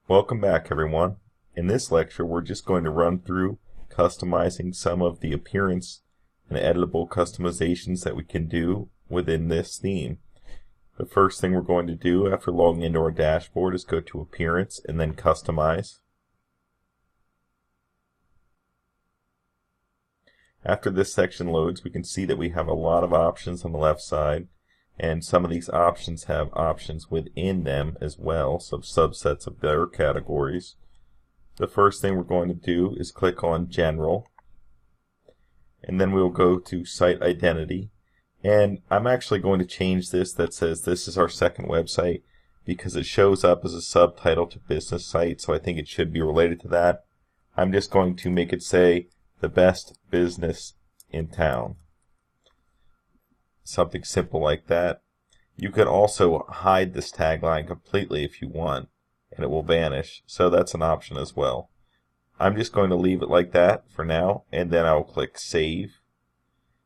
Welcome back, everyone. In this lecture, we're just going to run through customizing some of the appearance and editable customizations that we can do within this theme. The first thing we're going to do after logging into our dashboard is go to Appearance and then Customize. After this section loads, we can see that we have a lot of options on the left side, and some of these options have options within them as well, so subsets of their categories. The first thing we're going to do is click on General, and then we'll go to Site Identity. And I'm actually going to change this that says this is our second website because it shows up as a subtitle to business site, so I think it should be related to that. I'm just going to make it say the best business in town. Something simple like that. You can also hide this tagline completely if you want, and it will vanish, so that's an option as well. I'm just going to leave it like that for now, and then I'll click Save.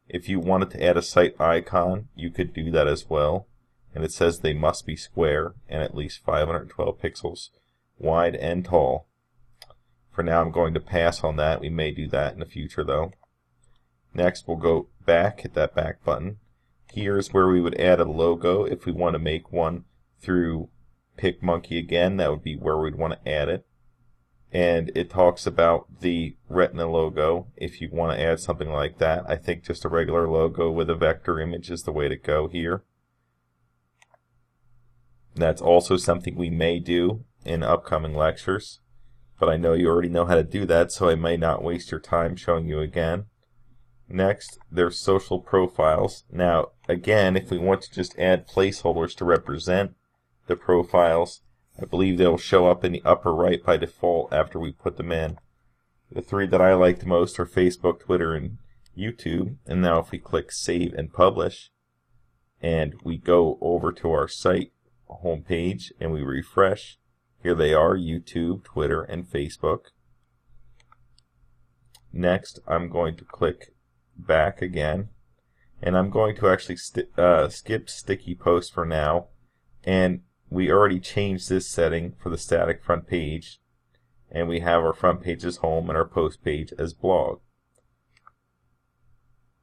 If you wanted to add a site icon, you could do that as well, and it says they must be square and at least 512 pixels wide and tall. For now, I'm going to pass on that. We may do that in the future though. Next, we'll go back, hit that back button. Here's where we would add a logo. If we want to make one through PicMonkey again, that would be where we'd want to add it. And it talks about the retina logo. If you want to add something like that, I think just a regular logo with a vector image is the way to go here. That's also something we may do in upcoming lectures, but I know you already know how to do that, so I may not waste your time showing you again. Next, there's social profiles. Now, again, if we want to just add placeholders to represent the profiles, I believe they'll show up in the upper right by default after we put them in. The three that I like the most are Facebook, Twitter, and YouTube. And now if we click Save and Publish, and we go over to our site homepage and we refresh, here they are, YouTube, Twitter, and Facebook. Next, I'm going to click back again, and I'm going to actually skip sticky post for now, and we already changed this setting for the static front page, and we have our front page as home and our post page as blog.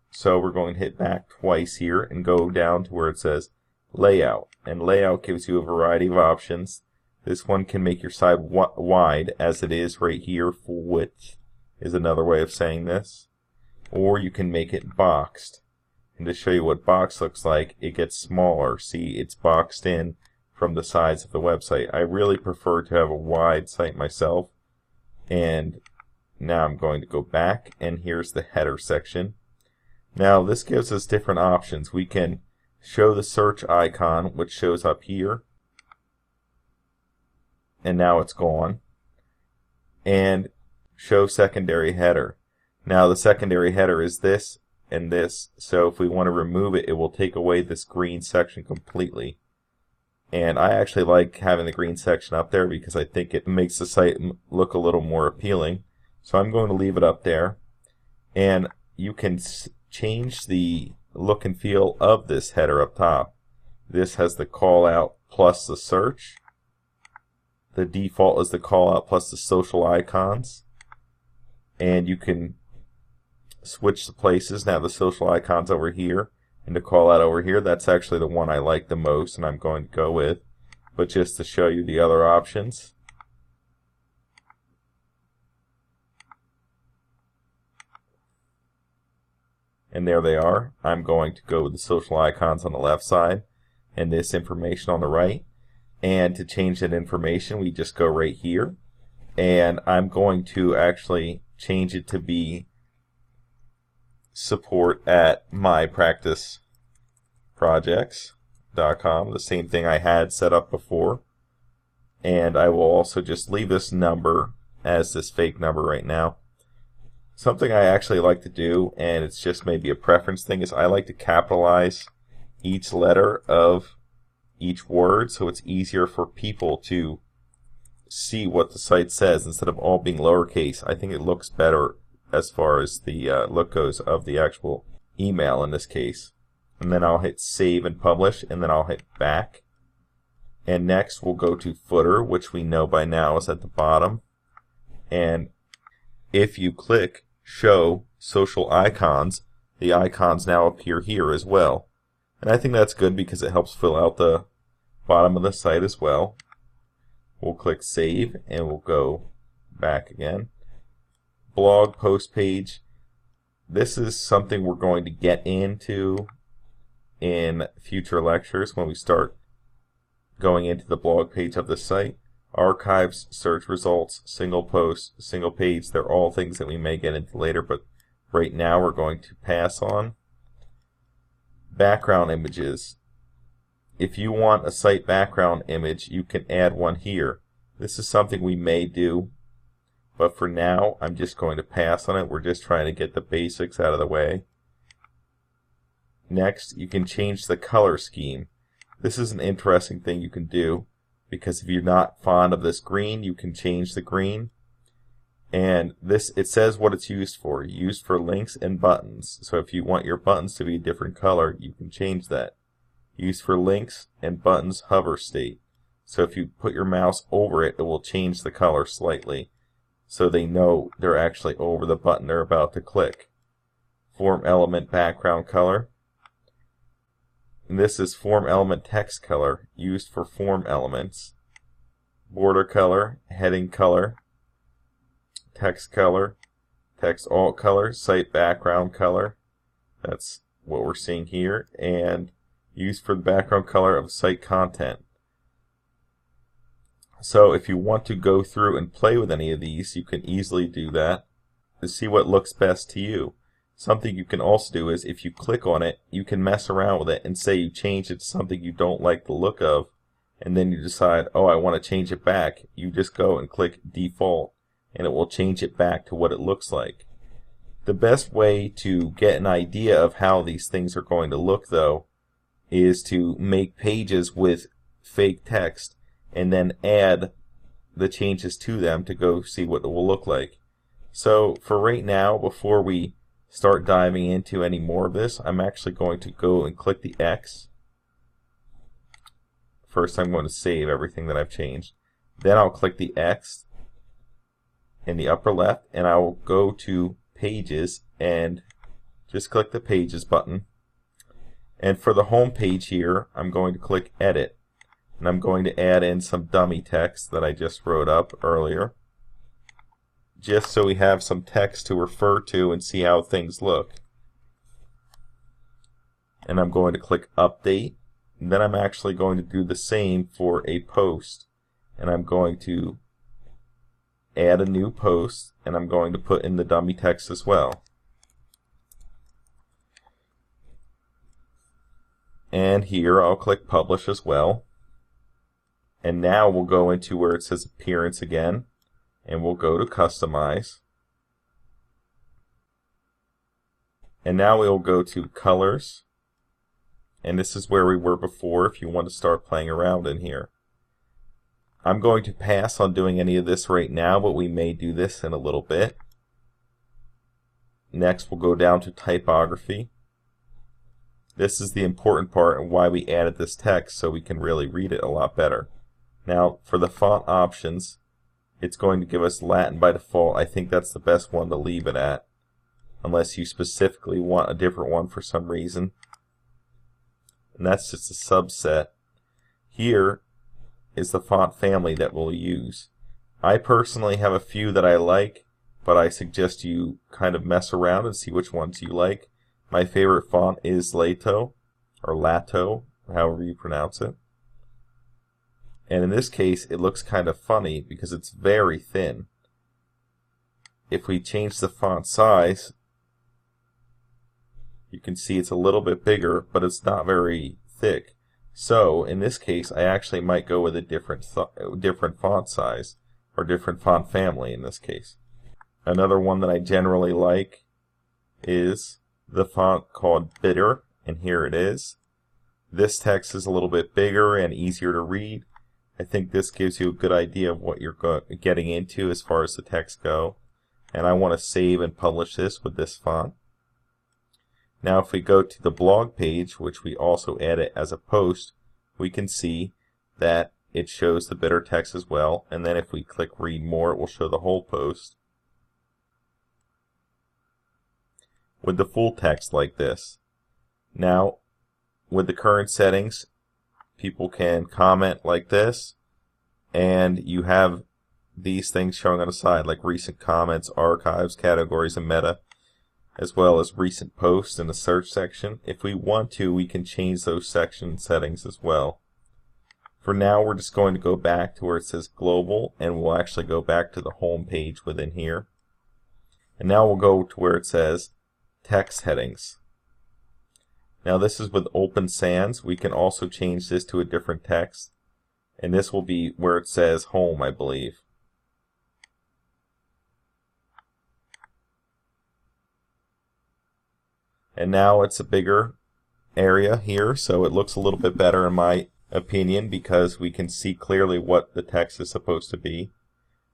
So we're going to hit back twice here and go down to where it says layout, and layout gives you a variety of options. This one can make your site wide as it is right here. Full width is another way of saying this. Or you can make it boxed. And to show you what box looks like, it gets smaller. See, it's boxed in from the sides of the website. I really prefer to have a wide site myself. And now I'm going to go back, and here's the header section. Now this gives us different options. We can show the search icon, which shows up here. And now it's gone. And show secondary header. Now the secondary header is this and this, so if we want to remove it, it will take away this green section completely. And I actually like having the green section up there because I think it makes the site look a little more appealing. So I'm going to leave it up there. And you can change the look and feel of this header up top. This has the call out plus the search. The default is the call out plus the social icons. And you can switch the places. Now the social icons over here and the call out over here. That's actually the one I like the most and I'm going to go with. But just to show you the other options. And there they are. I'm going to go with the social icons on the left side and this information on the right. And to change that information, we just go right here. And I'm going to actually change it to be support at mypracticeprojects.com, the same thing I had set up before. And I will also just leave this number as this fake number right now. Something I actually like to do, and it's just maybe a preference thing, is I like to capitalize each letter of each word so it's easier for people to see what the site says instead of all being lowercase. I think it looks better as far as the look goes of the actual email in this case. And then I'll hit save and publish, and then I'll hit back. And next we'll go to footer, which we know by now is at the bottom. And if you click show social icons, the icons now appear here as well. And I think that's good because it helps fill out the bottom of the site as well. We'll click save and we'll go back again. Blog post page. This is something we're going to get into in future lectures when we start going into the blog page of the site. Archives, search results, single post, single page, they're all things that we may get into later, but right now we're going to pass on. Background images. If you want a site background image, you can add one here. This is something we may do, but for now I'm just going to pass on it. We're just trying to get the basics out of the way. Next, you can change the color scheme. This is an interesting thing you can do, because if you're not fond of this green, you can change the green. And this, it says what it's used for. Used for links and buttons. So if you want your buttons to be a different color, you can change that. Used for links and buttons hover state. So if you put your mouse over it, it will change the color slightly, so they know they're actually over the button they're about to click. Form element background color. And this is form element text color, used for form elements. Border color, heading color, text color, text alt color, site background color. That's what we're seeing here. And used for the background color of site content. So if you want to go through and play with any of these, you can easily do that to see what looks best to you. Something you can also do is if you click on it, you can mess around with it and say you change it to something you don't like the look of, and then you decide, oh, I want to change it back. You just go and click default and it will change it back to what it looks like. The best way to get an idea of how these things are going to look, though, is to make pages with fake text and then add the changes to them to go see what it will look like. So for right now, before we start diving into any more of this, I'm actually going to go and click the X. First I'm going to save everything that I've changed. Then I'll click the X in the upper left, and I will go to Pages and just click the Pages button. And for the home page here, I'm going to click Edit. And I'm going to add in some dummy text that I just wrote up earlier, just so we have some text to refer to and see how things look. And I'm going to click Update. And then I'm actually going to do the same for a post. And I'm going to add a new post, and I'm going to put in the dummy text as well. And here I'll click Publish as well. And now we'll go into where it says Appearance again, and we'll go to Customize. And now we'll go to Colors, and this is where we were before if you want to start playing around in here. I'm going to pass on doing any of this right now, but we may do this in a little bit. Next we'll go down to Typography. This is the important part and why we added this text, so we can really read it a lot better. Now for the font options, it's going to give us Latin by default. I think that's the best one to leave it at, unless you specifically want a different one for some reason. And that's just a subset. Here is the font family that we'll use. I personally have a few that I like, but I suggest you kind of mess around and see which ones you like. My favorite font is Lato, or Lato, however you pronounce it. And in this case, it looks kind of funny because it's very thin. If we change the font size, you can see it's a little bit bigger, but it's not very thick. So in this case, I actually might go with a different font size, or different font family in this case. Another one that I generally like is the font called Bitter, and here it is. This text is a little bit bigger and easier to read. I think this gives you a good idea of what you're getting into as far as the text go. And I want to save and publish this with this font. Now if we go to the blog page, which we also added as a post, we can see that it shows the bidder text as well. And then if we click read more, it will show the whole post with the full text like this. Now, with the current settings, people can comment like this, and you have these things showing on the side like recent comments, archives, categories, and meta, as well as recent posts in the search section. If we want to, we can change those section settings as well. For now, we're just going to go back to where it says global, and we'll actually go back to the home page within here. And now we'll go to where it says text headings. Now this is with Open Sans. We can also change this to a different text, and this will be where it says home, I believe. And now it's a bigger area here, so it looks a little bit better in my opinion because we can see clearly what the text is supposed to be.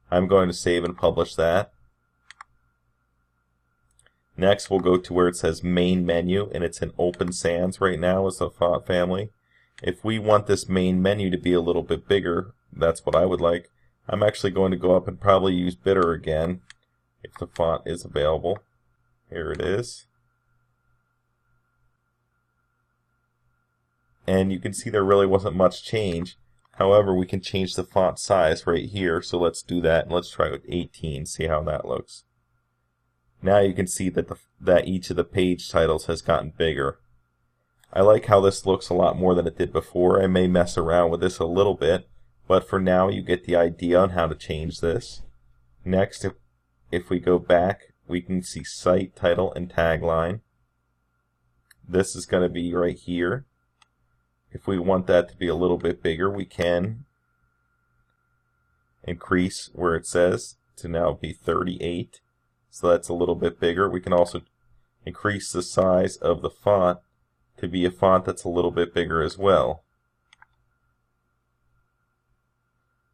I'm going to save and publish that. Next, we'll go to where it says main menu, and it's in Open Sans right now as the font family. If we want this main menu to be a little bit bigger, that's what I would like. I'm actually going to go up and probably use bidder again if the font is available. Here it is. And you can see there really wasn't much change. However, we can change the font size right here, so let's do that, and let's try with 18, see how that looks. Now you can see that that each of the page titles has gotten bigger. I like how this looks a lot more than it did before. I may mess around with this a little bit, but for now you get the idea on how to change this. Next, if we go back, we can see site, title, and tagline. This is going to be right here. If we want that to be a little bit bigger, we can increase where it says to now be 38. So that's a little bit bigger. We can also increase the size of the font to be a font that's a little bit bigger as well.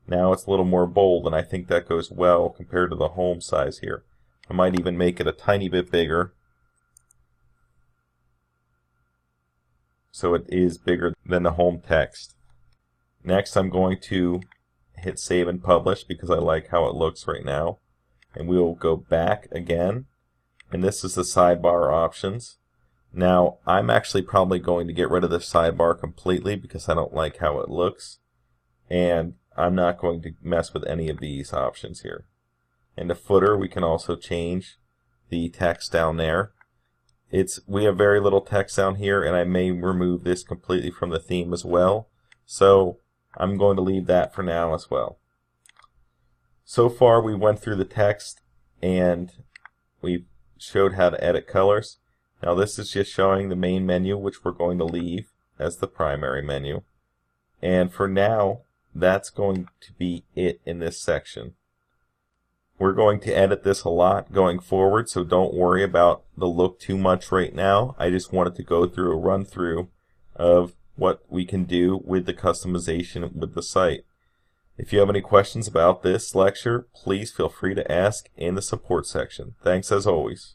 Now it's a little more bold, and I think that goes well compared to the home size here. I might even make it a tiny bit bigger, so it is bigger than the home text. Next, I'm going to hit save and publish because I like how it looks right now. And we will go back again, and this is the sidebar options. Now, I'm actually probably going to get rid of the sidebar completely because I don't like how it looks, and I'm not going to mess with any of these options here. In the footer, we can also change the text down there. We have very little text down here, and I may remove this completely from the theme as well, so I'm going to leave that for now as well. So far we went through the text and we showed how to edit colors. Now this is just showing the main menu, which we're going to leave as the primary menu. And for now, that's going to be it in this section. We're going to edit this a lot going forward, so don't worry about the look too much right now. I just wanted to go through a run through of what we can do with the customization with the site. If you have any questions about this lecture, please feel free to ask in the support section. Thanks as always.